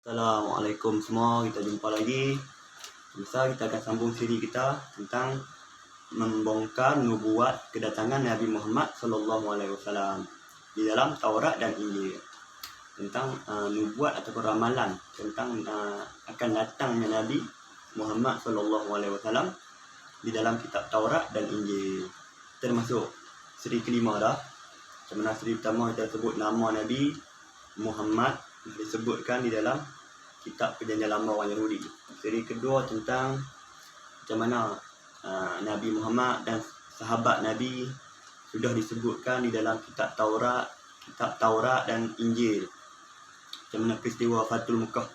Assalamualaikum semua, kita jumpa lagi. Bisa kita akan sambung siri kita tentang membongkar nubuat kedatangan Nabi Muhammad SAW di dalam Taurat dan Injil. Tentang nubuat ataupun ramalan tentang akan datangnya Nabi Muhammad SAW di dalam kitab Taurat dan Injil. Kita masuk siri kelima dah. Macam mana siri pertama kita sebut nama Nabi Muhammad disebutkan di dalam kitab Perjanjian Lama orang Yahudi. Siri kedua tentang macam mana Nabi Muhammad dan sahabat Nabi sudah disebutkan di dalam kitab Taurat dan Injil. Macam mana peristiwa Fathul Mekah,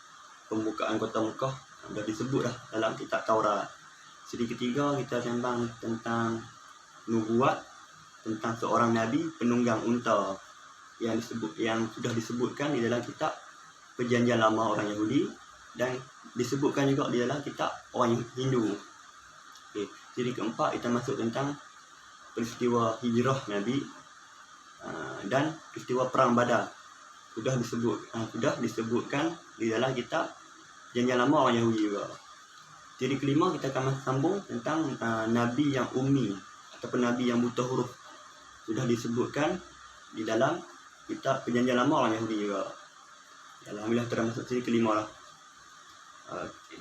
pembukaan kota Mekah, sudah disebut dah dalam kitab Taurat. Siri ketiga kita sembang tentang nubuat tentang seorang Nabi penunggang unta yang sudah disebutkan di dalam kitab Perjanjian Lama orang Yahudi dan disebutkan juga di dalam kitab orang Hindu. Okey, siri keempat kita masuk tentang peristiwa hijrah Nabi dan peristiwa perang Badar. Sudah disebutkan di dalam kitab Perjanjian Lama orang Yahudi juga. Siri kelima kita akan sambung tentang Nabi yang ummi ataupun Nabi yang buta huruf. Sudah disebutkan di dalam kitab Perjanjian Lama orang Yahudi juga. Alhamdulillah kita dah masuk siri kelima lah. Okay.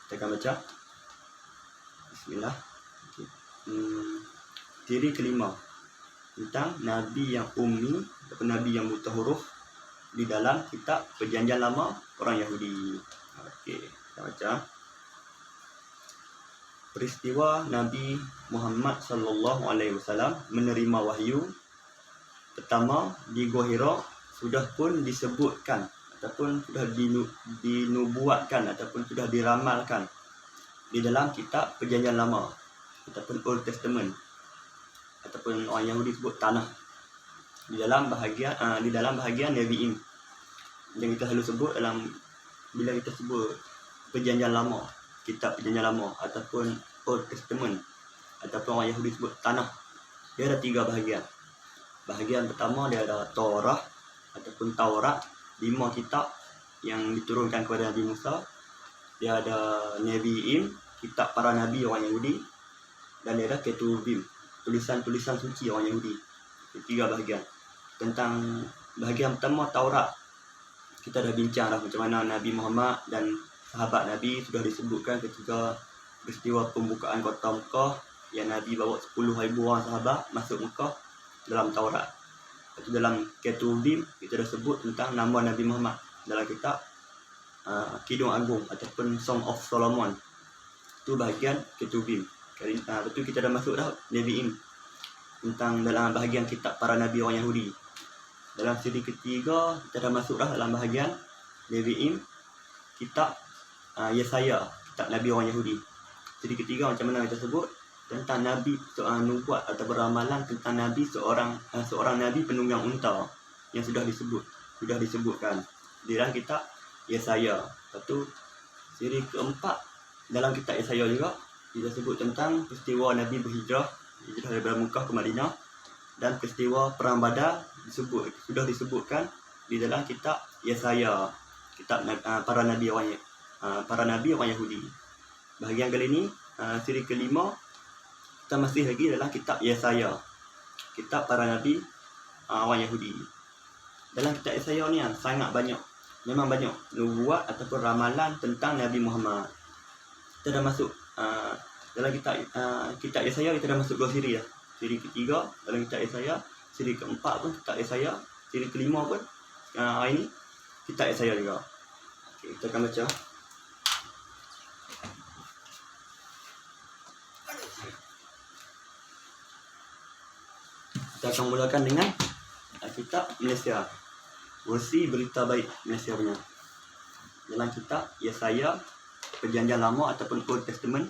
Kita akan baca. Bismillah. Okay. Siri kelima tentang Nabi yang ummi ataupun Nabi yang buta huruf di dalam kitab Perjanjian Lama orang Yahudi. Okey, kita baca. Peristiwa Nabi Muhammad SAW menerima wahyu pertama di Gua Hira sudah pun disebutkan ataupun sudah dinubuatkan ataupun sudah diramalkan di dalam kitab Perjanjian Lama ataupun Old Testament ataupun orang Yahudi sebut tanah di dalam bahagian Nevi'im yang kita selalu sebut dalam bila kita sebut Perjanjian Lama, kitab Perjanjian Lama ataupun Old Testament ataupun orang Yahudi sebut tanah. Dia ada 3 bahagian. Bahagian pertama dia ada Taurat ataupun Taurat, 5 kitab yang diturunkan kepada Nabi Musa. Dia ada Nevi'im, kitab para nabi orang Yahudi, dan dia ada Ketuvim, tulisan-tulisan suci orang Yahudi. 3 bahagian. Tentang bahagian pertama Taurat, kita dah bincang dah macam mana Nabi Muhammad dan sahabat Nabi sudah disebutkan ketika peristiwa pembukaan kota Mekah yang Nabi bawa 10,000 orang sahabat masuk Mekah dalam Taurat. Itu dalam Ketuvim kita dah sebut tentang nama Nabi Muhammad dalam kitab Kidung Agung ataupun Song of Solomon. Itu bahagian Ketuvim. Lepas tu kita dah masuk dah Nevi'im tentang dalam bahagian kitab para nabi orang Yahudi. Dalam siri ketiga kita dah masuk dah dalam bahagian Nevi'im kitab Yesaya, kitab nabi orang Yahudi. Siri ketiga macam mana kita sebut tentang Nabi nubuat atau beramalan tentang Nabi seorang Nabi penunggang unta yang sudah disebutkan di dalam kitab Yesaya. Lepas tu siri keempat dalam kitab Yesaya juga kita sebut tentang peristiwa Nabi hijrah daripada Mekah ke Madinah dan peristiwa perang Badar sudah disebutkan di dalam kitab Yesaya, kitab para nabi orang Yahudi. Bahagian kali ini siri kelima kita masih lagi dalam kitab Yesaya, kitab para nabi orang Yahudi. Dalam kitab Yesaya ni sangat banyak, memang banyak nubuat ataupun ramalan tentang Nabi Muhammad. Kita dah masuk dalam kitab Yesaya kita dah masuk 2 siri dah. Siri ketiga dalam kitab Yesaya, siri keempat pun kitab Yesaya, siri kelima pun hari ini kitab Yesaya juga. Okay, kita akan baca. Kita akan mulakan dengan kitab Malaysia, versi berita baik Malaysia punya. Dalam kitab Yesaya Perjanjian Lama ataupun Old Testament,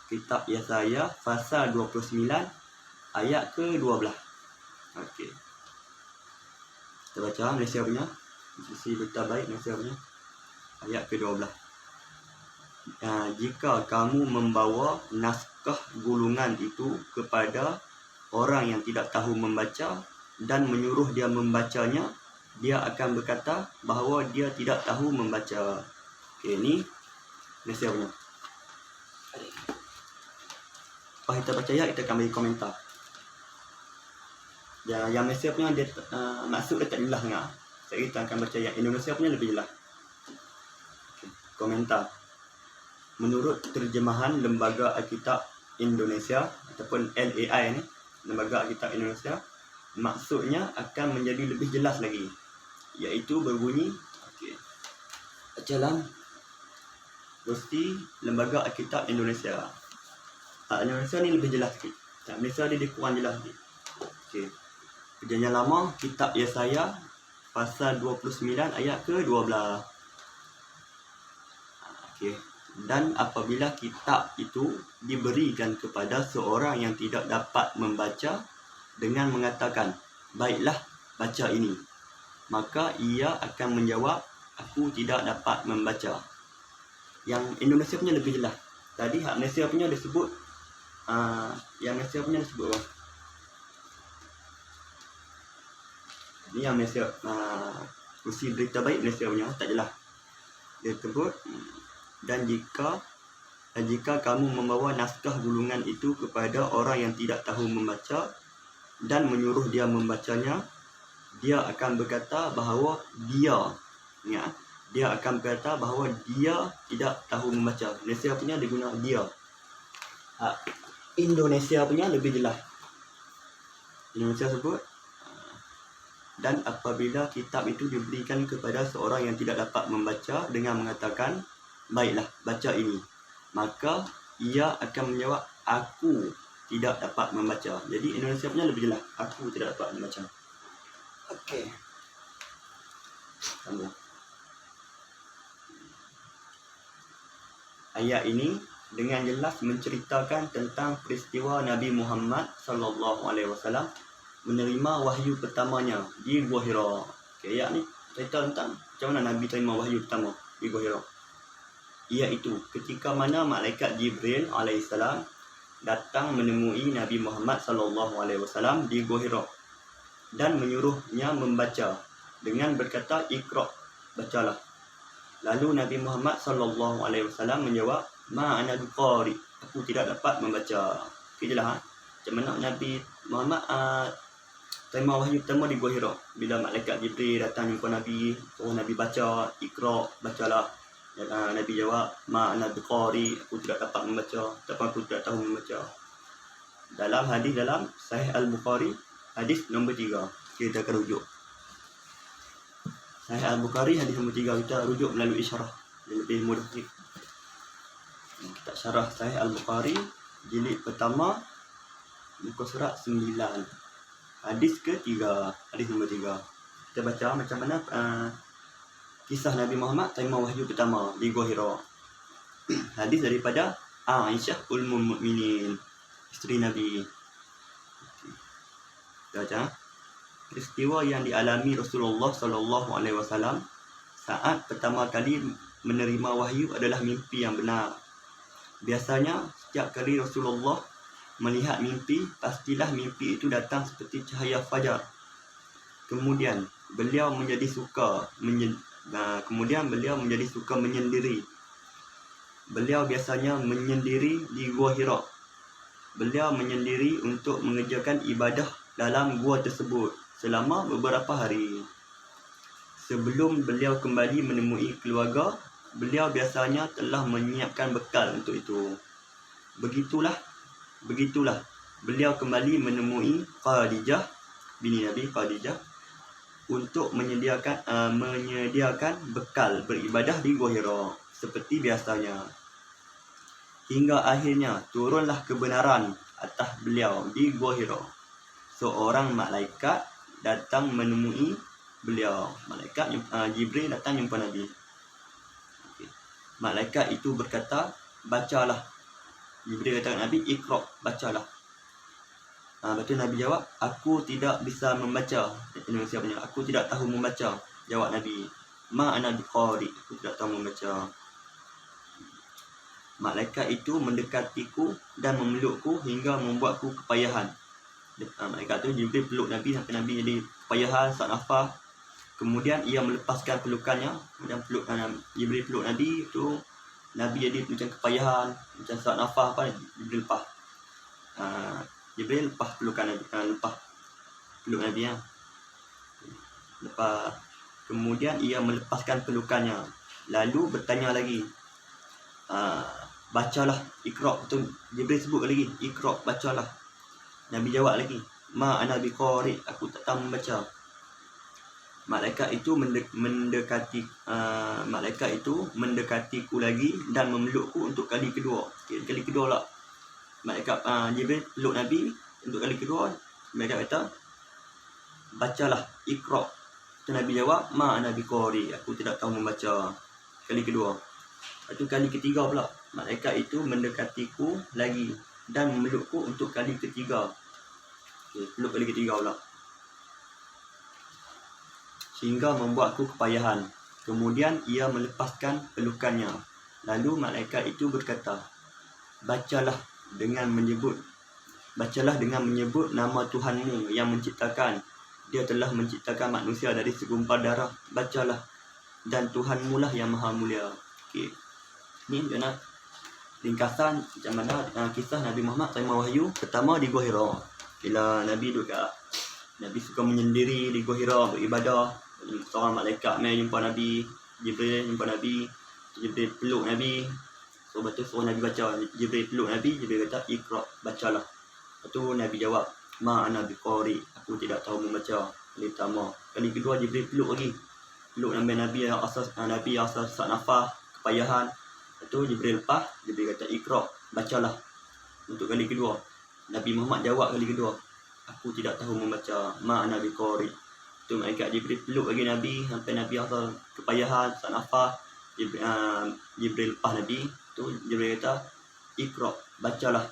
kitab Yesaya pasal 29 ayat ke-12. Okey, kita baca Malaysia punya, versi berita baik Malaysia punya, ayat ke-12. Jika kamu membawa naskah gulungan itu kepada orang yang tidak tahu membaca dan menyuruh dia membacanya, dia akan berkata bahawa dia tidak tahu membaca. Okey, ni Malaysia punya. Lepas kita baca ayat, kita akan bagi komentar. Yang Malaysia punya dia maksud dia tak jelas sangat. Jadi kita akan baca ayat Indonesia punya lebih jelas. Okay. Komentar. Menurut terjemahan Lembaga Alkitab Indonesia ataupun LAI ni, Lembaga Alkitab Indonesia, maksudnya akan menjadi lebih jelas lagi, iaitu berbunyi, okey, dalam versi Lembaga Alkitab Indonesia. Indonesia ni lebih jelas sikit. Malaysia dia kurang jelas sikit. Okey. Perjanjian Lama, Kitab Yesaya pasal 29 ayat ke-12. Okey. Dan apabila kitab itu diberikan kepada seorang yang tidak dapat membaca dengan mengatakan, baiklah, baca ini, maka ia akan menjawab, aku tidak dapat membaca. Yang Indonesia punya lebih jelas. Tadi hak Malaysia punya dia sebut, yang Malaysia punya dia sebut apa? Ni yang Malaysia, kursi berita baik Malaysia punya tak jelas. Dia sebut, dan jika kamu membawa naskah gulungan itu kepada orang yang tidak tahu membaca dan menyuruh dia membacanya, dia akan berkata bahawa dia akan berkata bahawa dia tidak tahu membaca. Malaysia punya dia guna dia. Indonesia punya lebih jelas. Indonesia sebut, dan apabila kitab itu diberikan kepada seorang yang tidak dapat membaca dengan mengatakan, baiklah, baca ini, maka ia akan menjawab, aku tidak dapat membaca. Jadi Indonesia punya lebih jelas, aku tidak dapat membaca. Okey. Sambung. Ayat ini dengan jelas menceritakan tentang peristiwa Nabi Muhammad SAW menerima wahyu pertamanya di Gua Hira. Okey, ayat ni cerita tentang macam mana Nabi terima wahyu pertama di Gua Hira. Iaitu ketika mana malaikat Jibril alaihissalam datang menemui Nabi Muhammad SAW di Gua Hira dan menyuruhnya membaca dengan berkata, Iqra, bacalah. Lalu Nabi Muhammad SAW menjawab, ma ana biqari, aku tidak dapat membaca. Okey jelas. Macam mana Nabi Muhammad terima wahyu pertama di Gua Hira, bila malaikat Jibril datang jumpa Nabi, suruh Nabi baca, Iqra, bacalah. Dan Nabi jawab, ma ana biqari, aku tidak dapat membaca, ataupun aku tidak tahu membaca. Dalam hadis dalam Sahih Al-Bukhari, hadis nombor 3, kita akan rujuk. Sahih Al-Bukhari hadis nombor 3, kita rujuk melalui syarah yang lebih mudah sikit. Kita syarah Sahih Al-Bukhari jilid pertama, muka surat 9, hadis ke-3, hadis nombor 3. Kita baca macam mana kisah Nabi Muhammad terima wahyu pertama di Gua Hira. Hadis daripada Aisyah Ummul Mukminin, isteri Nabi. Kita baca. Peristiwa yang dialami Rasulullah SAW saat pertama kali menerima wahyu adalah mimpi yang benar. Biasanya setiap kali Rasulullah melihat mimpi, pastilah mimpi itu datang seperti cahaya fajar. Kemudian beliau menjadi suka menyendiri. Beliau biasanya menyendiri di Gua Hira. Beliau menyendiri untuk mengerjakan ibadah dalam gua tersebut selama beberapa hari. Sebelum beliau kembali menemui keluarga, beliau biasanya telah menyiapkan bekal untuk itu. Begitulah beliau kembali menemui Khadijah bini Nabi Khadijah untuk menyediakan bekal beribadah di Gua Hira seperti biasanya. Hingga akhirnya turunlah kebenaran atas beliau di Gua Hira. Seorang malaikat datang menemui beliau. Malaikat Jibril datang jumpa Nabi. Malaikat itu berkata, bacalah. Jibril kata Nabi, Iqra, bacalah. Lepas tu Nabi jawab, aku tidak bisa membaca. Indonesia punya, aku tidak tahu membaca. Jawab Nabi, ma ana biqari, aku tidak tahu membaca. Malaikat itu mendekatiku dan memelukku hingga membuatku kepayahan. Malaikat tu Jibril peluk Nabi sampai Nabi jadi kepayahan, sak nafas. Kemudian ia melepaskan pelukannya, dan Jibril peluk Nabi tu. Nabi jadi macam kepayahan, macam saat nafas apa, Jibril lepas. Jibril lepas pelukan Nabi, lepas peluk Nabi ya. Lepas kemudian ia melepaskan pelukannya, lalu bertanya lagi, bacalah, Iqra tu. Jibril sebut lagi, Iqra, bacalah. Nabi jawab lagi, ma ana biqari, aku tak tahu membaca. Malaikat itu mendekatiku lagi dan memelukku untuk kali kedua. Kali kedua lah. Malaikat Jibril peluk Nabi untuk kali kedua. Malaikat kata, bacalah, Iqra. Tu Nabi jawab, ma ana biqari, aku tidak tahu membaca. Kali kedua. Itu kali ketiga pula. Malaikat itu mendekatiku lagi dan memelukku untuk kali ketiga. Peluk kali ketiga pula. Sehingga membuatku kepayahan. Kemudian ia melepaskan pelukannya. Lalu malaikat itu berkata, bacalah dengan menyebut nama Tuhanmu yang menciptakan. Dia telah menciptakan manusia dari segumpal darah. Bacalah, dan Tuhanmu lah yang maha mulia. Okey. Ni dia nak ringkasan macam mana kisah Nabi Muhammad terima wahyu pertama di Gua Hira. Bila Nabi suka menyendiri di Gua Hira beribadah. Seorang malaikat mai jumpa Nabi, Jibril jumpa Nabi, Jibril peluk Nabi. So betul suruh Nabi baca. Jibril peluk Nabi, Jibril kata, Iqra, bacalah. Lepas tu Nabi jawab, ma ana biqari, aku tidak tahu membaca. Kali pertama. Kali kedua Jibril peluk lagi. Peluk Nabi asas sak nafas, kepayahan. Lepas tu Jibril lepas, Jibril kata, Iqra, bacalah. Untuk kali kedua. Nabi Muhammad jawab kali kedua, aku tidak tahu membaca, ma ana biqari. Tu malaikat Jibril peluk lagi Nabi sampai Nabi asal kepayahan, sak nafas. Jibril lepas Nabi. Tu Jibril kata, Iqra, bacalah.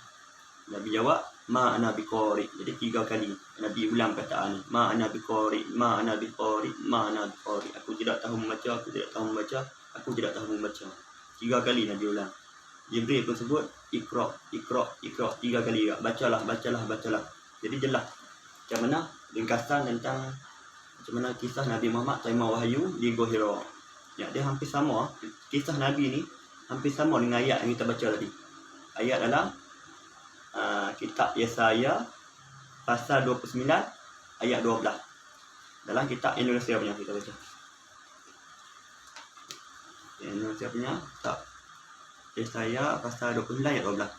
Nabi jawab, ma ana biqari. Jadi 3 kali Nabi ulang perkataan ni, ma ana biqari, ma ana biqari, ma ana biqari. Aku tidak tahu membaca, aku tidak tahu membaca, aku tidak tahu membaca. 3 kali Nabi ulang. Jibril pun sebut, Iqra, Iqra, Iqra 3 kali juga. Bacalah, bacalah, bacalah. Jadi jelas macam mana ringkasan tentang macam mana kisah Nabi Muhammad terima wahyu di Gua Hira. Ya, dia hampir sama. Kisah Nabi ni hampir sama dengan ayat yang kita baca tadi. Ayat dalam kitab Yesaya pasal 29 ayat 12. Dalam kitab Indonesia punya kita baca. Indonesia punya kitab Yesaya pasal 29 ayat 12.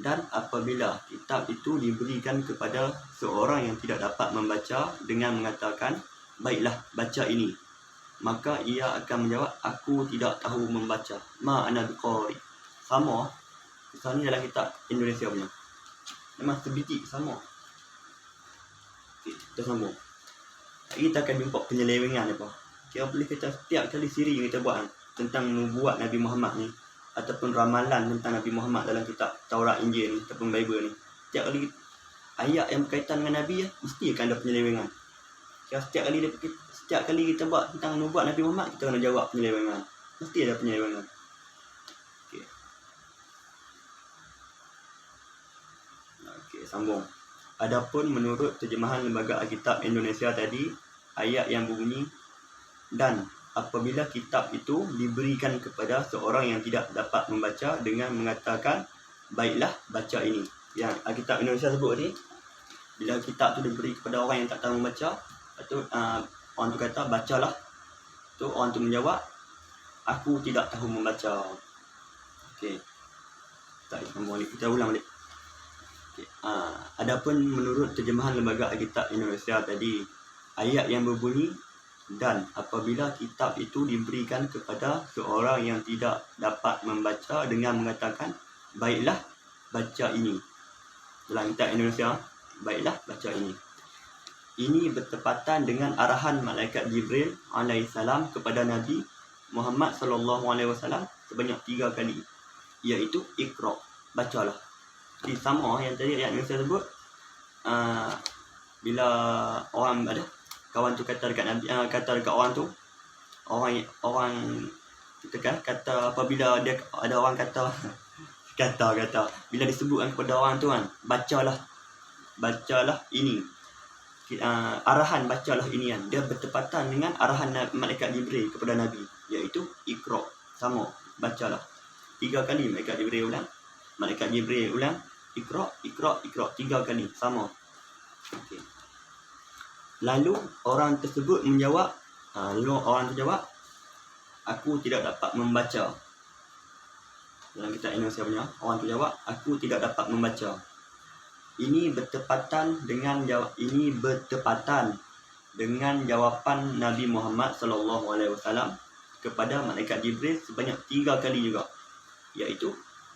Dan apabila kitab itu diberikan kepada seorang yang tidak dapat membaca dengan mengatakan, baiklah, baca ini, maka ia akan menjawab, aku tidak tahu membaca, ma ana biqari. Sama kisah ni dalam kitab Indonesia punya. Memang sebiji sama. Okay, kita sambung. Kita akan jumpa penyelewengan apa. Kira boleh kita setiap kali siri kita buat tentang nubuat Nabi Muhammad ni, ataupun ramalan tentang Nabi Muhammad dalam kitab Taurat, Injil ni, ataupun Bible ni. Setiap kali ayat yang berkaitan dengan Nabi mesti akan ada penyelewengan. Setiap kali kita buat tentang nubuat Nabi Muhammad, kita kena jawab penyelewengan. Mesti ada penyelewengan. Okey, sambung. Adapun menurut terjemahan Lembaga Alkitab Indonesia tadi, ayat yang berbunyi, dan apabila kitab itu diberikan kepada seorang yang tidak dapat membaca dengan mengatakan, baiklah, baca ini. Yang Alkitab Indonesia sebut ni, bila kitab tu diberi kepada orang yang tak tahu membaca, tu orang tu kata, bacalah. Tu orang tu menjawab, aku tidak tahu membaca. Okey. Kita ulang balik. Okay. Adapun menurut terjemahan Lembaga Alkitab Indonesia tadi, ayat yang berbunyi, dan apabila kitab itu diberikan kepada seorang yang tidak dapat membaca dengan mengatakan, baiklah, baca ini. Dalam kitab Indonesia, baiklah, baca ini. Ini bertepatan dengan arahan malaikat Jibril alaihissalam kepada Nabi Muhammad sallallahu alaihi wasallam sebanyak 3 kali, iaitu Iqra, bacalah. Jadi sama yang tadi ayat Indonesia sebut, bila orang ada kawan tu kata dekat Nabi, kata dekat orang tu, orang kita kan kata, apabila dia ada orang kata bila disebutkan kepada orang tu kan, bacalah ini, arahan bacalah ini kan, dia bertepatan dengan arahan malaikat Jibril kepada Nabi, iaitu Iqra. Sama, bacalah 3 kali. Malaikat Jibril ulang Iqra, Iqra, Iqra 3 kali, sama. Okey. Lalu orang tersebut menjawab, aku tidak dapat membaca. Dalam kitab Indonesia punya, orang tu jawab, aku tidak dapat membaca. Ini bertepatan dengan jawapan Nabi Muhammad SAW kepada malaikat Jibril sebanyak 3 kali juga, iaitu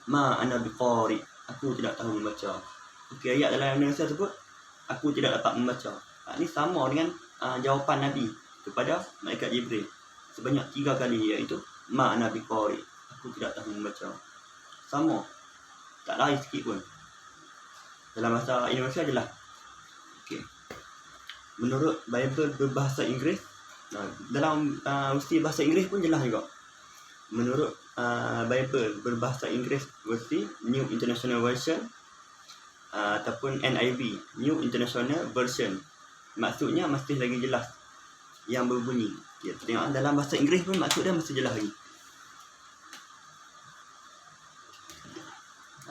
ma ana biqari, aku tidak tahu membaca. Okey, ayat dalam Indonesia sebut aku tidak dapat membaca. Ini sama dengan jawapan Nabi kepada malaikat Jibril sebanyak 3 kali, iaitu ma ana biqari, aku tidak tahu membaca. Sama, tak lain sikit pun. Dalam bahasa Indonesia je lah. Okey. Menurut Bible berbahasa Inggeris, dalam versi bahasa Inggeris pun jelas juga. Menurut Bible berbahasa Inggeris versi New International Version ataupun NIV, New International Version, maksudnya masih lagi jelas yang berbunyi. Ya, tengok dalam bahasa Inggeris pun maksud dia masih jelas lagi.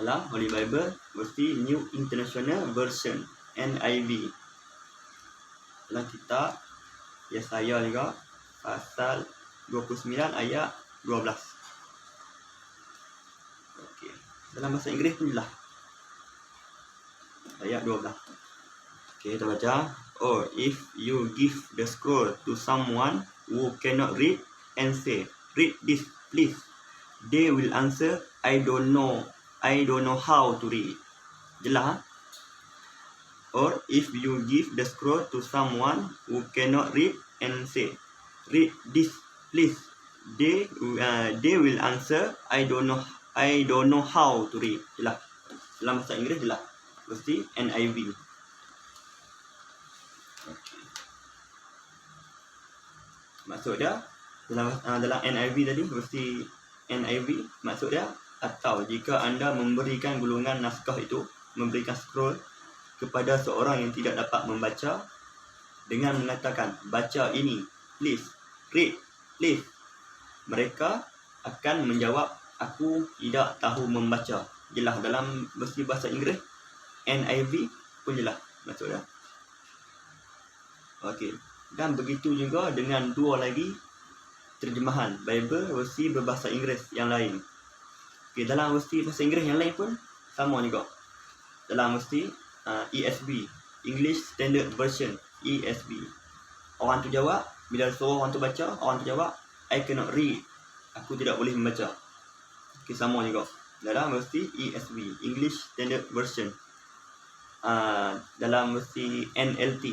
Dalam Holy Bible versi New International Version, NIV, dalam kitab Yesaya juga pasal 29 ayat 12. Okey. Dalam bahasa Inggeris pun jelas. Ayat 12. Okey, kita baca. Oh, if you give the scroll to someone who cannot read and say, read this please, they will answer, I don't know how to read. Jelas ha? Or if you give the scroll to someone who cannot read and say, read this please, they will answer, I don't know how to read. Jelas. Dalam bahasa Inggeris jelas. Versi NIV. Okay. Maksud dia dalam NIV tadi, versi NIV, maksud dia, atau jika anda memberikan gulungan naskah itu, memberikan scroll kepada seorang yang tidak dapat membaca dengan mengatakan, baca ini please, read please, mereka akan menjawab, aku tidak tahu membaca. Jelas dalam versi bahasa Inggeris NIV pun jelas maksud dia. Okey, dan begitu juga dengan 2 lagi terjemahan Bible versi berbahasa Inggeris yang lain. Okay, dalam versi bahasa Inggeris yang lain pun sama juga. Dalam versi ESV, English Standard Version, ESV, orang tu jawab, bila suruh orang tu baca, orang tu jawab, I cannot read, aku tidak boleh membaca. Okay, sama juga. Dalam versi ESV, English Standard Version. Dalam versi NLT,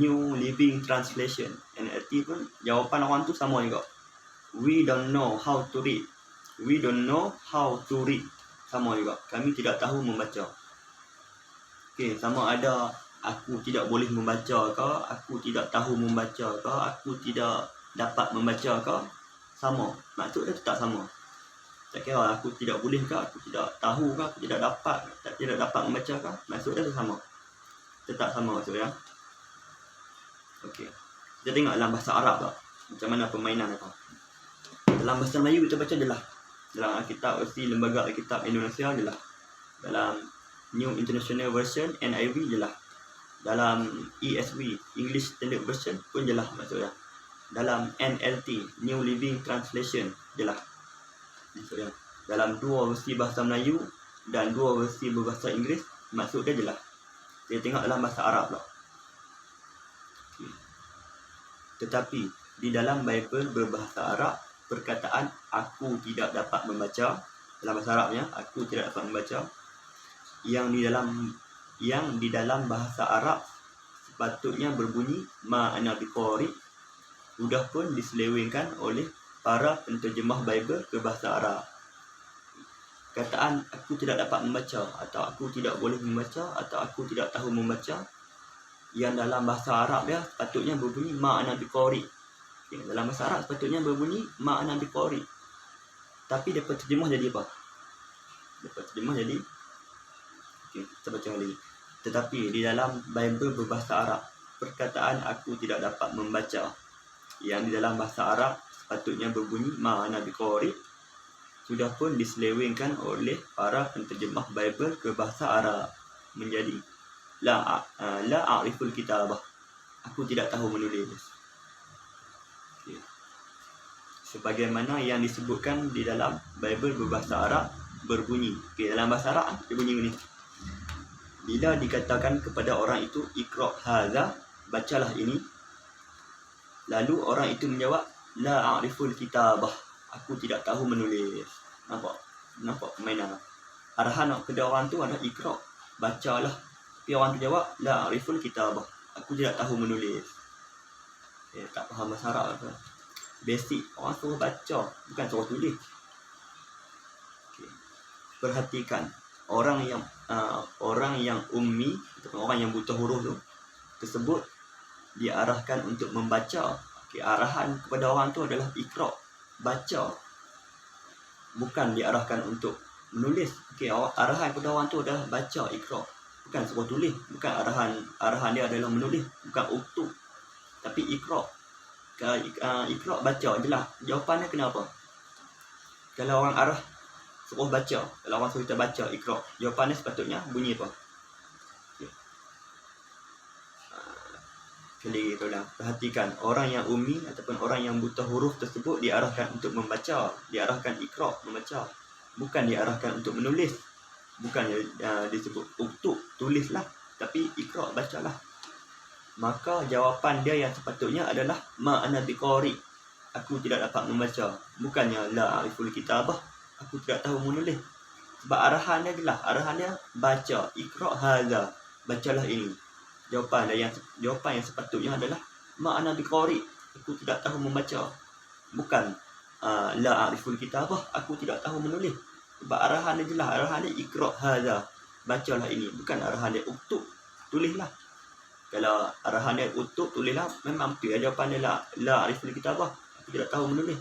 New Living Translation, NLT pun jawapan orang tu sama juga. We don't know how to read. We don't know how to read. Sama juga. Kami tidak tahu membaca. Okey, sama ada aku tidak boleh membaca ke, aku tidak tahu membaca ke, aku tidak dapat membaca ke, sama. Maksud dia tetap sama. Tak kira aku tidak boleh ke, aku tidak tahu ke, aku tidak dapat membaca ke, maksud dia sama. Tetap sama maksud dia. Okey. Kita tengok dalam bahasa Arab tak, macam mana permainan apa. Dalam bahasa Melayu kita baca jelas. Dalam Alkitab versi Lembaga Alkitab Indonesia jelas. Dalam New International Version NIV jelas. Dalam ESV, English Standard Version pun jelas maksudnya. Dalam NLT, New Living Translation jelas maksudnya. Dalam 2 versi bahasa Melayu dan 2 versi berbahasa Inggeris, maksud dia jelas. Kita tengok dalam bahasa Arab lah. Okay. Tetapi di dalam Bible berbahasa Arab, perkataan aku tidak dapat membaca, dalam bahasa Arabnya aku tidak dapat membaca, yang di dalam bahasa Arab sepatutnya berbunyi ma ana biqari, sudah pun diselewengkan oleh para penterjemah Bible ke bahasa Arab. Kataan aku tidak dapat membaca, atau aku tidak boleh membaca, atau aku tidak tahu membaca, yang dalam bahasa Arab dia sepatutnya berbunyi ma ana biqari. Okay, dalam bahasa Arab sepatutnya berbunyi ma ana biqari. Tapi dapat terjemah jadi apa? Dapat terjemah jadi, okey, kita baca lagi. Tetapi di dalam Bible berbahasa Arab perkataan aku tidak dapat membaca yang di dalam bahasa Arab sepatutnya berbunyi ma'ana biqari sudah pun diselewengkan oleh para penterjemah Bible ke bahasa Arab menjadi la a'riful kitabah, aku tidak tahu menulis. Okay. Sebagaimana yang disebutkan di dalam Bible berbahasa Arab berbunyi, okay, dalam bahasa Arab dia bunyi ni, bila dikatakan kepada orang itu iqra hadza, bacalah ini, lalu orang itu menjawab la a'riful kitabah, aku tidak tahu menulis. Nampak permainan. Arahan kepada orang tu adalah iqra, bacalah. Tapi orang tu jawab la a'riful kitabah, aku tidak tahu menulis. Tak faham bahasa Arab apa. Basic orang suruh baca, bukan suruh tulis. Okay. Perhatikan orang yang ummi ataupun orang yang buta huruf tu tersebut diarahkan untuk membaca. Okay, arahan kepada orang tu adalah iqra, baca, bukan diarahkan untuk menulis. Okay, arahan kepada orang tu adalah baca, iqra, bukan suruh tulis. Bukan arahan dia adalah menulis, bukan uktub, tapi iqra. Iqra, baca je lah. Jawapannya kenapa? Kalau orang arah suruh baca, kalau orang suruh kita baca iqra, jawapannya sepatutnya bunyi apa? Kali itu lah. Perhatikan, orang yang ummi ataupun orang yang buta huruf tersebut diarahkan untuk membaca, diarahkan iqra, membaca, bukan diarahkan untuk menulis. Bukan disebut uktub, tulislah, tapi iqra, bacalah. Maka jawapan dia yang sepatutnya adalah ma ana biqari, aku tidak dapat membaca. Bukannya la a'riful kitabah, aku tidak tahu menulis. Sebab arahan dia adalah, arahan dia baca, iqra hadza, bacalah ini. Jawapan yang sepatutnya adalah ma ana biqari, aku tidak tahu membaca. Bukan la a'riful kitabah, aku tidak tahu menulis. Sebab arahan dia jelas, arahan dia iqra hadza, bacalah ini. Bukan arahan dia uktub, tulislah. Kalau arahan dia uktub, tulislah, memang betul jawapan dia la a'riful kitabah, aku tidak tahu menulis.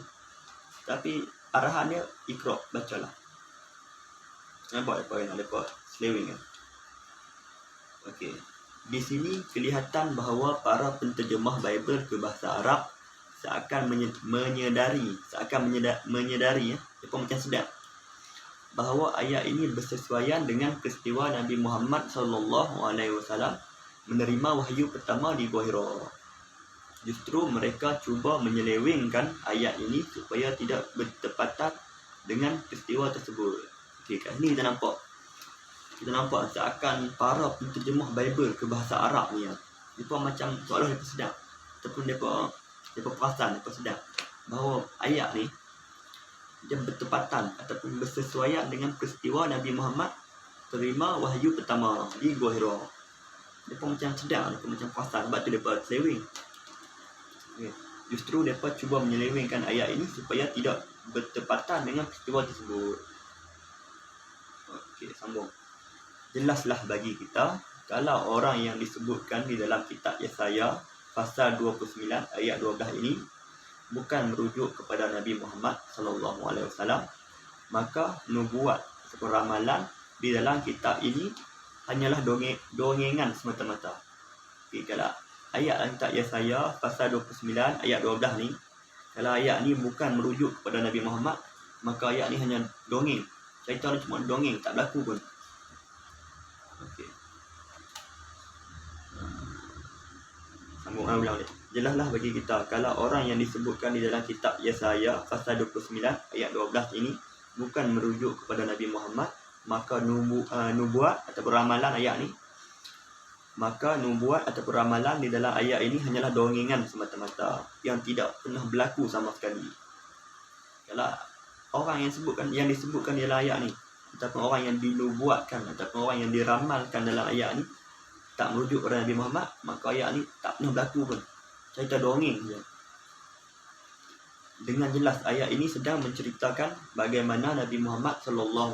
Tapi arahan dia iqra, bacalah. Nampak apa yang ada selewing kan? Okey. Di sini kelihatan bahawa para penterjemah Bible ke bahasa Arab seakan menyedari, mereka macam sedar bahawa ayat ini bersesuaian dengan peristiwa Nabi Muhammad SAW menerima wahyu pertama di Gua Hira. Justru mereka cuba menyelewengkan ayat ini supaya tidak bertepatan dengan peristiwa tersebut. Okey, kat sini kita nampak seakan para penterjemah Bible ke bahasa Arab ni, mereka macam seolah mereka sedar ataupun mereka perasan, mereka sedar bahawa ayat ni dia bertepatan ataupun bersesuaian dengan peristiwa Nabi Muhammad terima wahyu pertama di Gua Hira. Mereka macam sedar, mereka macam perasan, sebab tu mereka seleweng. Justru mereka cuba menyelewengkan ayat ini supaya tidak bertepatan dengan peristiwa tersebut. Okey, sambung. Jelaslah bagi kita kalau orang yang disebutkan di dalam kitab Yesaya pasal 29 ayat 12 ini bukan merujuk kepada Nabi Muhammad SAW, maka nubuat ataupun ramalan di dalam kitab ini hanyalah dongengan semata-mata. Okay, kalau ayat kitab Yesaya pasal 29 ayat 12 ni, kalau ayat ni bukan merujuk kepada Nabi Muhammad, maka ayat ni hanya dongeng. Cerita ni cuma dongeng, tak berlaku pun. Okey. Sambung ulang ni. Jelaslah bagi kita kalau orang yang disebutkan di dalam kitab Yesaya pasal 29 ayat 12 ini bukan merujuk kepada Nabi Muhammad, maka nubuat atau ramalan ayat ni, maka nubuat atau ramalan di dalam ayat ini hanyalah dongengan semata-mata yang tidak pernah berlaku sama sekali. Kalau orang yang disebutkan di dalam ayat ni ataupun orang yang dinubuatkan ataupun orang yang diramalkan dalam ayat ni tak merujuk kepada Nabi Muhammad, maka ayat ni tak pernah berlaku pun. Cerita dongeng je. Dengan jelas ayat ini sedang menceritakan bagaimana Nabi Muhammad SAW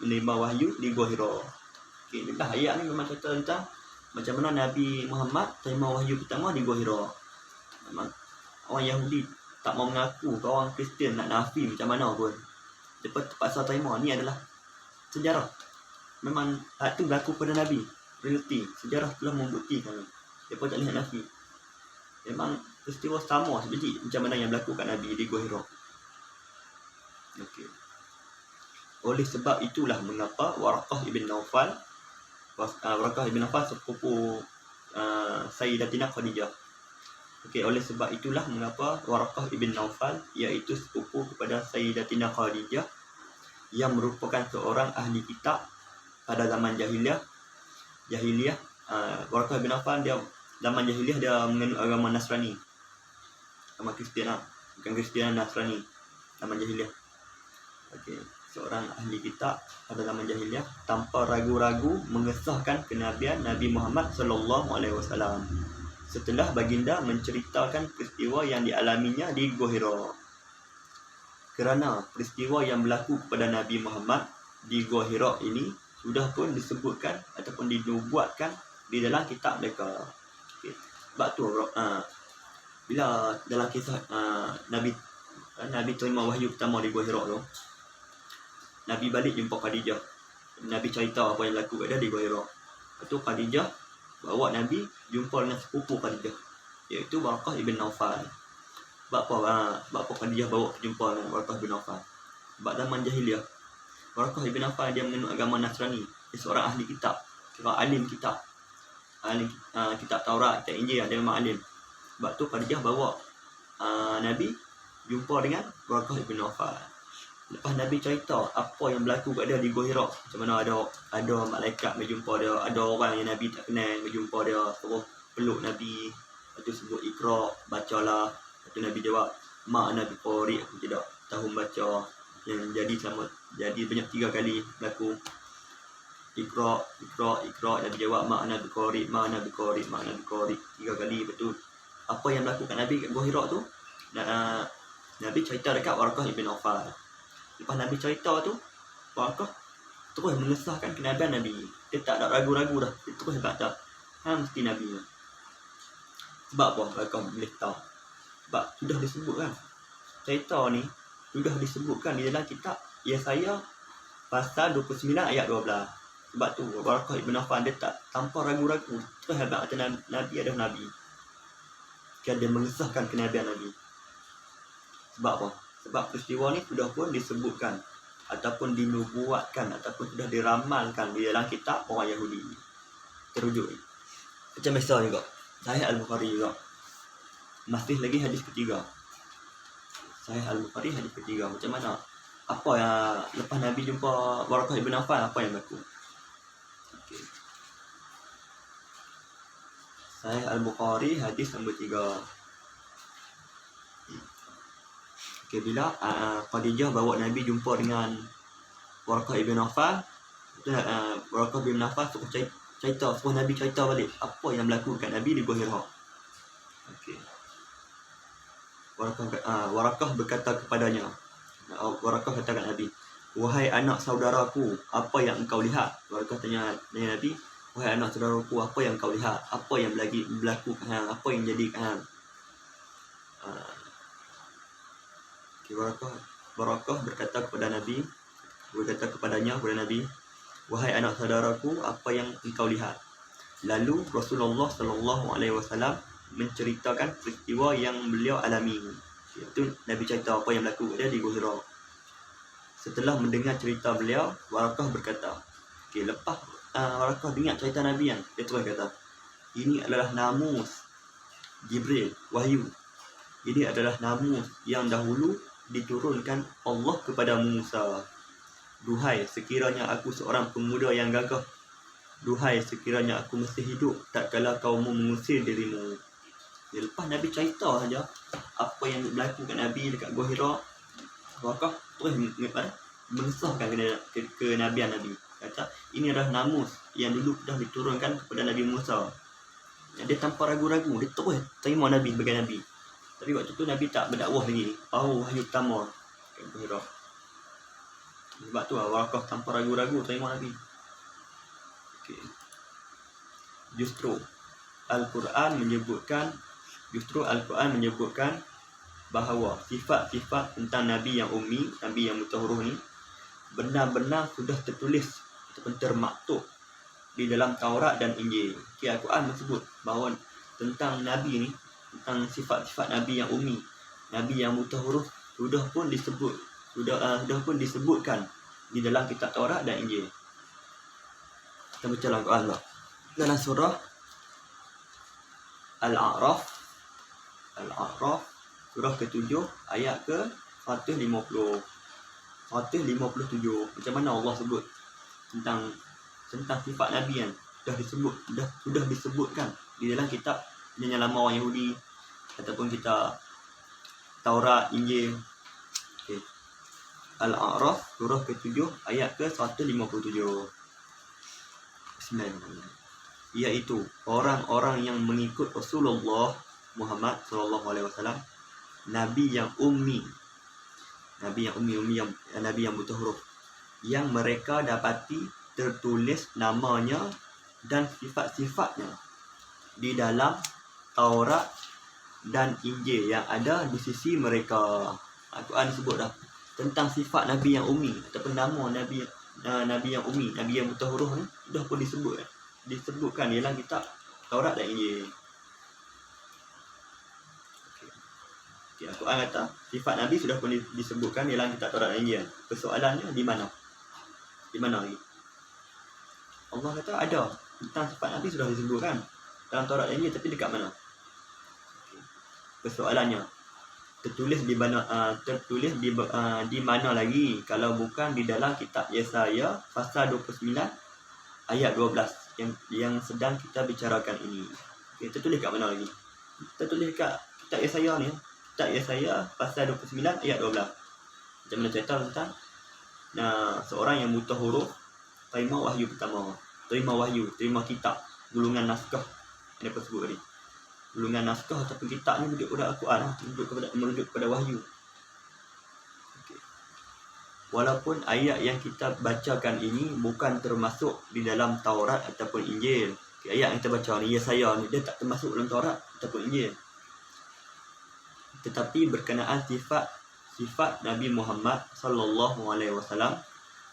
menerima wahyu di Gua Hira. Okey, jelas ayat ni memang cerita tentang macam mana Nabi Muhammad terima wahyu pertama di Gua Hira. Memang orang Yahudi tak mau mengaku, orang Kristian nak nafi macam mana pun, mereka terpaksa terima. Ni adalah sejarah. Memang hal tu berlaku pada Nabi. Realiti. Sejarah telah membuktikan. Mereka tak lihat nafi. Memang peristiwa sama seperti macam mana yang berlaku kat Nabi di Gua Hira. Okey. Oleh sebab itulah mengapa Waraqah ibn Naufal sepupu Sayyidatina Khadijah. Okey, oleh sebab itulah mengapa Waraqah ibn Naufal iaitu sepupu kepada Sayyidatina Khadijah yang merupakan seorang ahli kitab pada zaman jahiliah. Waraqah ibn Naufal dia zaman jahiliah dia menganut agama Nasrani. Agama Kristian bukan Kristian, Nasrani zaman jahiliah. Okey, seorang ahli kitab pada zaman jahiliah tanpa ragu-ragu mengesahkan kenabian Nabi Muhammad sallallahu alaihi wasallam setelah baginda menceritakan peristiwa yang dialaminya di Gua Hira. Kerana peristiwa yang berlaku kepada Nabi Muhammad di Gua Hira ini sudah pun disebutkan ataupun dinubuatkan di dalam kitab mereka. Okay. Sebab tu bila dalam kisah Nabi terima wahyu pertama di Gua Hira tu, Nabi balik jumpa Khadijah. Nabi cerita apa yang berlaku kat dia di Gua Hira. Lepas tu Khadijah bawa Nabi jumpa dengan sepupu Khadijah, iaitu Waraqah ibn Naufal. Sebab apa Khadijah bawa jumpa dengan Waraqah ibn Naufal? Sebab zaman jahiliah Waraqah ibn Naufal dia menganut agama Nasrani. Dia seorang ahli kitab, kira alim kitab. Kitab Taurat, kitab Injil, dia memang alim. Sebab tu Khadijah bawa Nabi jumpa dengan Waraqah ibn Naufal. Lepas Nabi cerita apa yang berlaku kat dia di Gua Hira, macam mana ada malaikat berjumpa dia, ada orang yang Nabi tak kenal berjumpa dia, suruh peluk Nabi, lepas tu sebut Iqra, bacalah. Lepas tu Nabi jawab, mak Nabi Qori, aku tidak tahu baca. Yang jadi banyak 3 kali berlaku. Iqra, Nabi jawab mak Nabi Qori, mak Nabi Qori, mak Nabi Qori 3 kali. Betul. Apa yang berlaku kat Nabi kat Gua Hira tu, Nabi cerita dekat Waraqah ibn Naufal. Lepas Nabi cerita tu, Waraqah terus mengesahkan kenabian Nabi. Dia tak ada ragu-ragu dah. Dia terus kata, mesti Nabi. Sebab apa Waraqah boleh tahu? Sebab sudah disebutkan. Cerita ni sudah disebutkan di dalam kitab Yesaya pasal 29 ayat 12. Sebab tu Waraqah ibn Naufal dia tak tanpa ragu-ragu terus kata Nabi adalah Nabi. Dia mengesahkan kenabian Nabi. Sebab apa? Sebab peristiwa ni sudah pun disebutkan ataupun dinubuatkan ataupun sudah diramalkan di dalam kitab orang Yahudi. Terujuk macam biasa juga Sahih Al-Bukhari juga. Masih lagi hadis ketiga, Sahih Al-Bukhari hadis ketiga. Macam mana? Apa yang lepas Nabi jumpa Waraqah ibn Naufal, apa yang berlaku? Okay. Sahih Al-Bukhari hadis nombor 3. Okay, bila Khadijah bawa Nabi jumpa dengan Waraqah ibn Naufal, Waraqah ibn Naufal suruh Nabi cerita balik apa yang berlaku kat Nabi di Gua Hira. Okey. Waraqah berkata kepadanya, Waraqah kata kat Nabi, wahai anak saudaraku, apa yang engkau lihat? Waraqah tanya Nabi, wahai anak saudaraku, apa yang engkau lihat? Apa yang berlaku? Apa yang jadi? Waraqah berkata kepada Nabi, kepada Nabi, wahai anak saudaraku, apa yang engkau lihat? Lalu Rasulullah sallallahu alaihi wasallam menceritakan peristiwa yang beliau alami. Iaitu Nabi cerita apa yang berlaku dia di Gua Hira. Setelah mendengar cerita beliau, Waraqah berkata, okey, lepas Waraqah dengar cerita Nabi dia terus kata, ini adalah namus Jibril, wahyu. Ini adalah namus yang dahulu diturunkan Allah kepada Musa. Duhai sekiranya aku seorang pemuda yang gagah, duhai sekiranya aku masih hidup tak kala kaummu mengusir dirimu. Lepas Nabi cerita saja apa yang berlaku kat Nabi dekat Gua Hira, Waraqah terus mengesahkan kenabian Nabi. Kata ini adalah namus yang dulu dah diturunkan kepada Nabi Musa. Dia tanpa ragu-ragu, dia terus terima Nabi sebagai Nabi. Tapi waktu tu Nabi tak berdakwah lagi, baru wahyu pertama kat Gua Hira. Sebab tu Waraqah tanpa ragu-ragu terima Nabi. Okay. Justru Al-Quran menyebutkan bahawa sifat-sifat tentang Nabi yang ummi, Nabi yang mutahharah ni benar-benar sudah tertulis ataupun termaktub di dalam Taurat dan Injil. Okay, Al-Quran menyebut bahawa tentang Nabi ni, tentang sifat-sifat Nabi yang ummi, Nabi yang buta huruf, sudah pun disebutkan di dalam kitab Taurat dan Injil. Kita baca Al-Quran dalam surah Al-A'raf surah ke-7 ayat ke-150 157. Macam mana Allah sebut tentang sifat Nabi kan sudah disebutkan di dalam kitab Perjanjian Lama orang Yahudi ataupun kitab Taurat, Injil. Okay. Al-A'raf surah ke-7 ayat ke-157. Bismillahirrahmanirrahim. Iaitu orang-orang yang mengikut Rasulullah Muhammad SAW, Nabi yang ummi, Nabi yang buta huruf, yang mereka dapati tertulis namanya dan sifat-sifatnya di dalam Taurat dan Injil yang ada di sisi mereka. Al-Quran sebut dah tentang sifat Nabi yang ummi ataupun nama Nabi yang ummi, Nabi yang buta huruf ni sudah pun disebutkan dalam kitab Taurat dan Injil. Okay, Al-Quran kata sifat Nabi sudah pun disebutkan dalam kitab Taurat dan Injil. Persoalannya di mana? Di mana lagi? Allah kata ada tentang sifat Nabi sudah disebutkan dalam Taurat dan Injil, tapi dekat mana? Okay. Persoalannya tertulis di mana di mana lagi kalau bukan di dalam kitab Yesaya pasal 29 ayat 12 yang sedang kita bicarakan ini. Okay, tertulis kat mana lagi? Tertulis kat kitab Yesaya ni. Kitab Yesaya pasal 29 ayat 12. Macam mana cerita tentang seorang yang buta huruf terima wahyu pertama. Terima kitab, gulungan naskah yang dapat sebut tadi. Gulungan naskah ataupun kitab ni merujuk kepada Al-Quran, merujuk kepada wahyu. Okay. Walaupun ayat yang kita bacakan ini bukan termasuk di dalam Taurat ataupun Injil. Okay, ayat yang kita baca ni, Yesaya ni, dia tak termasuk dalam Taurat ataupun Injil. Tetapi berkenaan sifat Nabi Muhammad SAW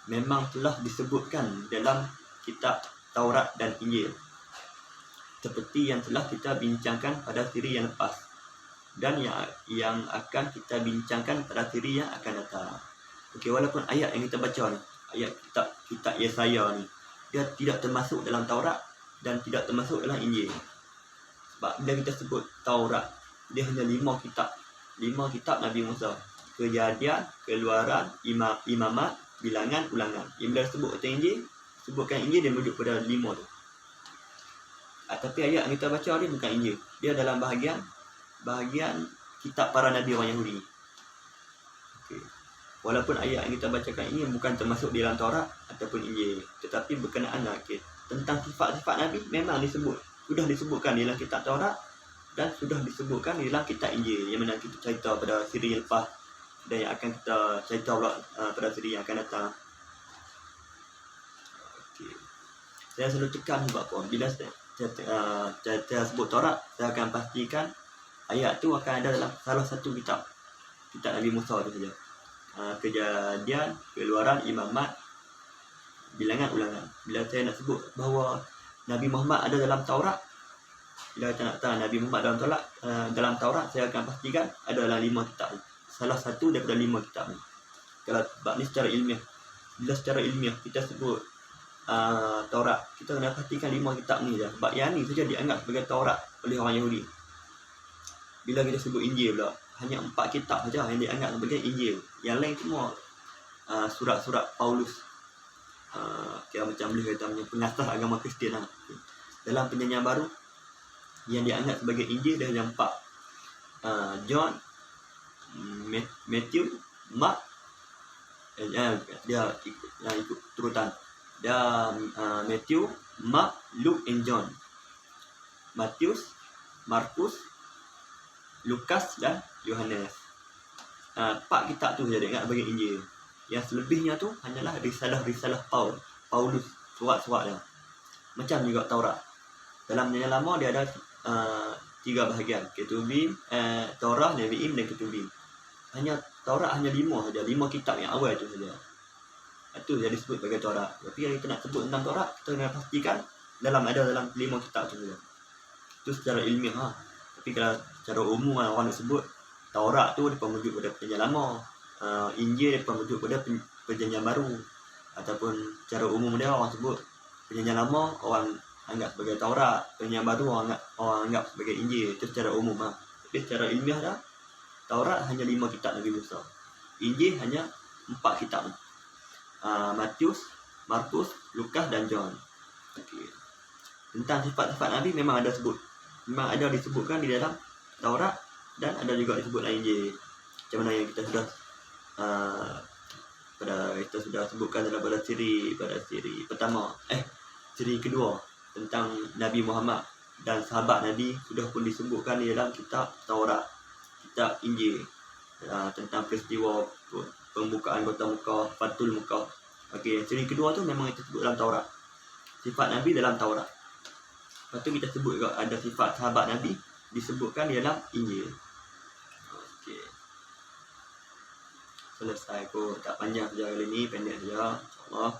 memang telah disebutkan dalam kitab Taurat dan Injil, seperti yang telah kita bincangkan pada siri yang lepas dan yang akan kita bincangkan pada siri yang akan datang. Okey, walaupun ayat yang kita baca ni, ayat kitab Yesaya ni, dia tidak termasuk dalam Taurat dan tidak termasuk dalam Injil. Sebab bila kita sebut Taurat, dia hanya 5 kitab Nabi Musa. Kejadian, Keluaran, Imamat, Bilangan, Ulangan. Yang bila sebut kata Injil, sebutkan Injil, dia merujuk pada 5 tu. Tapi ayat yang kita baca ni bukan Injil. Dia dalam bahagian kitab para Nabi orang Yahudi. Okay. Walaupun ayat yang kita bacakan ini bukan termasuk dalam Taurat ataupun Injil, tetapi berkenaan tentang sifat-sifat Nabi memang sudah disebutkan dalam kitab Taurat dan sudah disebutkan dalam kitab Injil, yang mana kita cerita pada siri lepas dan yang akan kita cerita pula pada siri yang akan datang. Okay. Saya selalu tekan sebab apa? Bila saya sebut Taurat, saya akan pastikan ayat tu akan ada dalam salah satu kitab Nabi Musa tu saja. Kejadian, Keluaran, Imamat, Bilangan, Ulangan. Bila saya nak sebut bahawa Nabi Muhammad ada dalam Taurat, bila kita nak tahu Nabi Muhammad dalam Taurat, saya akan pastikan ada dalam 5 kitab. Salah satu daripada 5 kitab ni. Kalau sebab ni secara ilmiah. Bila secara ilmiah kita sebut Taurat, kita kena pastikan 5 kitab ni je. Sebab yang ni saja dianggap sebagai Taurat oleh orang Yahudi. Bila kita sebut Injil pula, hanya 4 kitab saja yang dianggap sebagai Injil. Yang lain semua surat-surat Paulus. Kira macam boleh kata pengasas agama Kristian lah. Dalam Perjanjian Baru, yang dianggap sebagai Injil dia hanya 4. John, Matthew, Mark, dia ikut turutan. Dia Matthew, Mark, Luke and John. Matius, Markus, Lukas dan Yohanes. 4 kitab tu saja dianggap sebagai Injil. Yang selebihnya tu hanyalah risalah-risalah Paulus, surat-surat dia. Macam juga Taurat. Dalam Perjanjian Lama dia ada 3 bahagian, Ketubim, Torah, Nevi'im dan Ketubim. Taurat hanya 5 saja, 5 kitab yang awal tu saja. Itu yang disebut sebagai Taurat. Tapi yang kita nak sebut tentang Taurat, kita kena pastikan dalam 5 kitab tu saja. Itu secara ilmiah ha. Tapi kalau secara umum orang nak sebut Taurat tu depa merujuk pada perjanjian lama, Injil depa merujuk pada perjanjian baru, ataupun secara umum dia orang sebut perjanjian lama orang anggap sebagai Taurat, perjanjian baru orang anggap sebagai Injil. Itu secara umum ha. Tapi secara ilmiah dah, Taurat hanya 5 kitab Nabi Musa, Injil hanya 4 kitab, Matius, Markus, Lukas dan John. Okey. Tentang sifat-sifat Nabi memang ada disebutkan di dalam Taurat dan ada juga disebut dalam Injil. Macam mana yang kita sudah sebutkan dalam pada siri pertama, siri kedua tentang Nabi Muhammad dan sahabat Nabi sudah pun disebutkan di dalam kitab Taurat, kitab Injil, tentang peristiwa pembukaan kota Mekah, Fathul Mekah. Okey, siri kedua tu memang kita sebut dalam Taurat. Sifat Nabi dalam Taurat. Lepas tu kita sebut juga ada sifat sahabat Nabi disebutkan di dalam Injil. Okey. Selesai kot, tak panjang saja kali ni, pendek saja insya-Allah.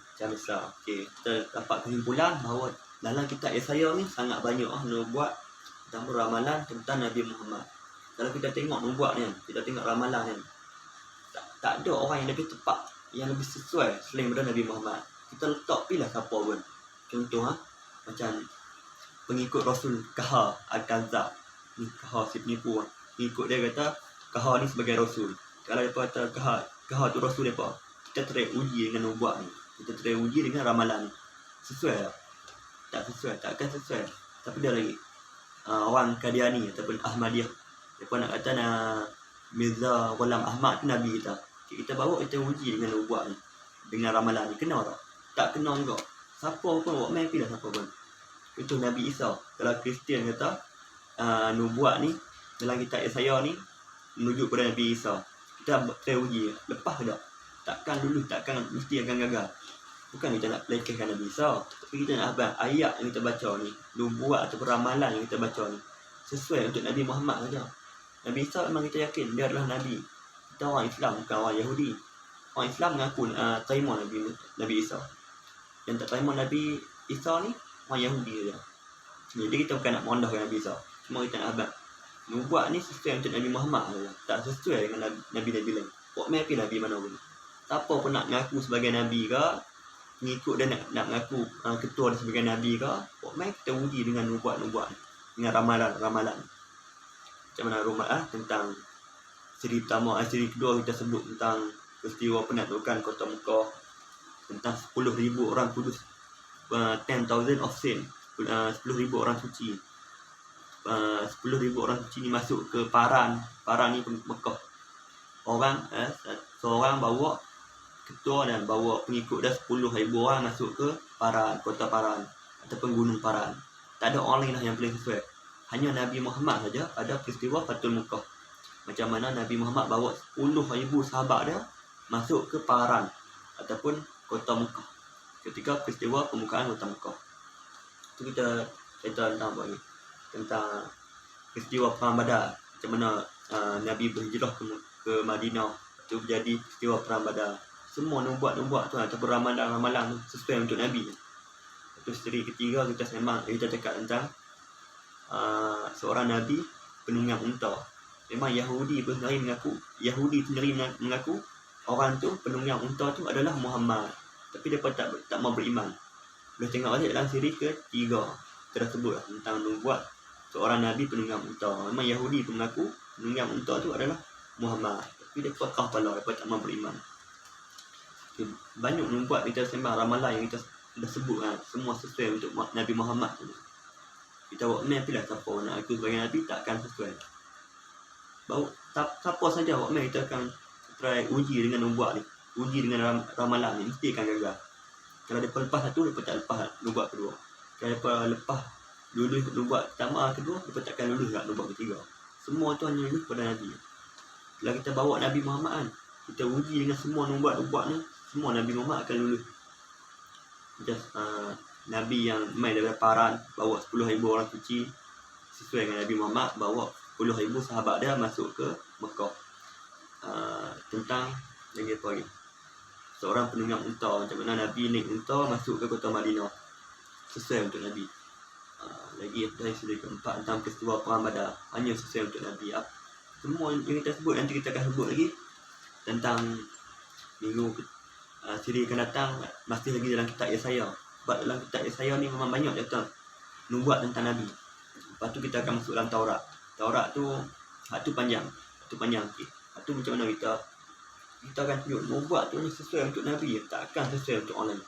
Macam biasa. Okey, kita dapat kesimpulan bahawa dalam kitab Yesaya ni sangat banyak nubuat dan ramalan tentang Nabi Muhammad. Kalau kita tengok nubuat ni, kita tengok ramalan ni, tak ada orang yang lebih tepat, yang lebih sesuai selain daripada Nabi Muhammad. Kita letak pilih siapa pun. Contoh macam pengikut Rasul Kahar Al-Kazab. Ni Kahar si penipu. Pengikut dia kata Kahar ni sebagai Rasul. Kalau mereka kata Kahar tu Rasul mereka, kita try uji dengan nubuat ni. Kita try uji dengan ramalan ni. Sesuai tak? Tak sesuai. Takkan sesuai. Tapi dia lagi orang Qadiani ataupun Ahmadiyah, mereka nak kata Mirza Ghulam Ahmad tu Nabi kita. Kita bawa kita uji dengan nubuat ni, dengan ramalan ni. Kena tak? Tak kena juga. Siapa pun buat main pilih siapa pun. Itu Nabi Isa. Kalau Kristian kata nubuat ni dalam kitab Yesaya ni menuju kepada Nabi Isa, kita try uji, lepas tak? Takkan mesti akan gagal. Bukan kita nak pelekehkan Nabi Isa, tapi kita nak abang ayat yang kita baca ni, nubuat atau ramalan yang kita baca ni sesuai untuk Nabi Muhammad saja. Nabi Isa memang kita yakin dia adalah Nabi. Kita orang Islam, bukan orang Yahudi. Orang Islam mengaku terima Nabi Isa. Yang tak terima Nabi Isa ni orang Yahudi saja. Jadi kita bukan nak merendahkan Nabi Isa, cuma kita nak abang nubuat ni sesuai untuk Nabi Muhammad saja, tak sesuai dengan Nabi-Nabi lain. Buat main pilih Nabi mana pun. Siapa pun nak mengaku sebagai Nabi ke, pengikut dia nak mengaku ketua dia sebagai Nabi ke, buat main kita uji dengan nubuat-nubuat, dengan ramalan. Macam mana tentang siri pertama, siri kedua kita sebut tentang peristiwa penaklukan kota Mekah, tentang 10,000 orang kudus, 10,000 of saints, 10,000 orang suci. 10,000 orang suci ni masuk ke Paran ni Mekah. Seorang bawa ketua dan bawa pengikut dah 10,000 orang masuk ke Paran, kota Paran ataupun gunung Paran. Tak ada orang lain lah yang boleh sesuai. Hanya Nabi Muhammad saja ada peristiwa Fathul Mekah. Macam mana Nabi Muhammad bawa 10,000 sahabat dia masuk ke Paran ataupun kota Mekah ketika peristiwa pembukaan kota Mekah. Itu kita cerita tentang peristiwa Perang Badar. Macam mana Nabi berhijrah ke Madinah, itu jadi peristiwa Perang Badar. Semua nubuat-nubuat tu ataupun ramalan sesuai untuk Nabi. Itu siri ketiga kita cakap tentang seorang Nabi penunggang unta. Memang Yahudi sendiri mengaku orang tu penunggang unta tu adalah Muhammad, tapi mereka tak mau beriman. Boleh tengok balik dalam siri ketiga tersebut tentang nubuat seorang Nabi penunggang unta. Memang Yahudi tu mengaku penunggang unta tu adalah Muhammad, tapi mereka tak mau beriman. Banyak nubuat kita sembang, ramalan yang kita dah sebut semua sesuai untuk Nabi Muhammad tu. Kita buat main pilih siapa nak aku sebagai Nabi, takkan sesuai. Siapa saja buat main kita akan try uji dengan nubuat ni, uji dengan ramalan ni, mesti akan gagal. Kalau mereka lepas satu, mereka tak lepas nubuat kedua. Kalau mereka lepas lulus nubuat pertama, kedua, mereka takkan lulus kat nubuat ketiga. Semua tu hanya lulus pada Nabi. Kalau kita bawa Nabi Muhammad kita uji dengan semua nubuat-nubuat ni, semua Nabi Muhammad akan lulus. Macam Nabi yang main daripada Paran bawa 10,000 orang suci, sesuai dengan Nabi Muhammad bawa 10,000 sahabat dia masuk ke Mekah. Tentang lagi apa lagi, seorang penunggang unta, macam mana Nabi naik unta masuk ke kota Madinah, sesuai untuk Nabi. lagi episode keempat tentang peristiwa Perang Badar, hanya sesuai untuk Nabi. Semua yang kita sebut nanti kita akan sebut lagi tentang siri akan datang, masih lagi dalam kitab Yesaya. Sebab dalam kitab Yesaya ni memang banyak datang nubuat tentang Nabi. Lepas tu kita akan masuk dalam Taurat. Taurat tu hak tu panjang sikit. Hak tu macam mana kita akan tunjuk nubuat tu ni sesuai untuk Nabi, takkan sesuai untuk orang lain.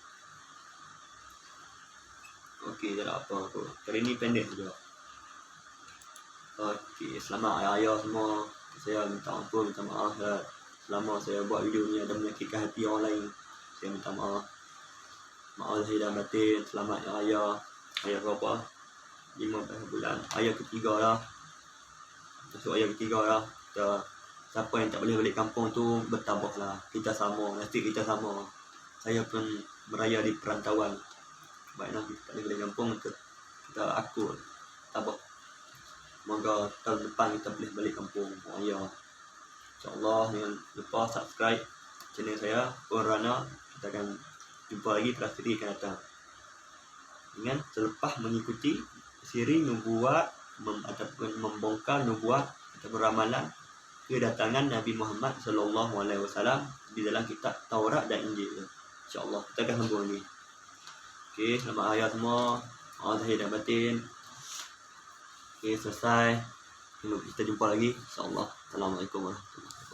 Okey, tak ada apa aku. Kali ni pendek saja. Okey, selamat ayah-ayah semua. Saya minta ampun, minta maaf lah. Selama saya buat video ni ada menyakitkan hati orang lain, saya minta maaf. Maaf lahir dan batin. Selamat ya ayah. Ayah berapa? 15 bulan. Ayah ketiga lah. Masuk ayah ketiga lah. Siapa yang tak boleh balik kampung tu bertabahlah. Kita sama, nasib kita sama. Saya pun beraya di perantauan. Baiklah, kita tak boleh balik kampung, kita akur tabah. Semoga tahun depan kita boleh balik kampung ayah. InsyaAllah, jangan lupa subscribe channel saya, Rana. Kita akan jumpa lagi pada siri akan datang. Dengan selepas mengikuti siri nubuat ataupun membongkar nubuat ataupun ramalan kedatangan Nabi Muhammad SAW di dalam kitab Taurat dan Injil. InsyaAllah kita akan sambung lagi. Okey, selamat hari semua. Maaf lahir dan batin. Okey, selesai. Kita jumpa lagi. InsyaAllah. Assalamualaikum warahmatullahi wabarakatuh.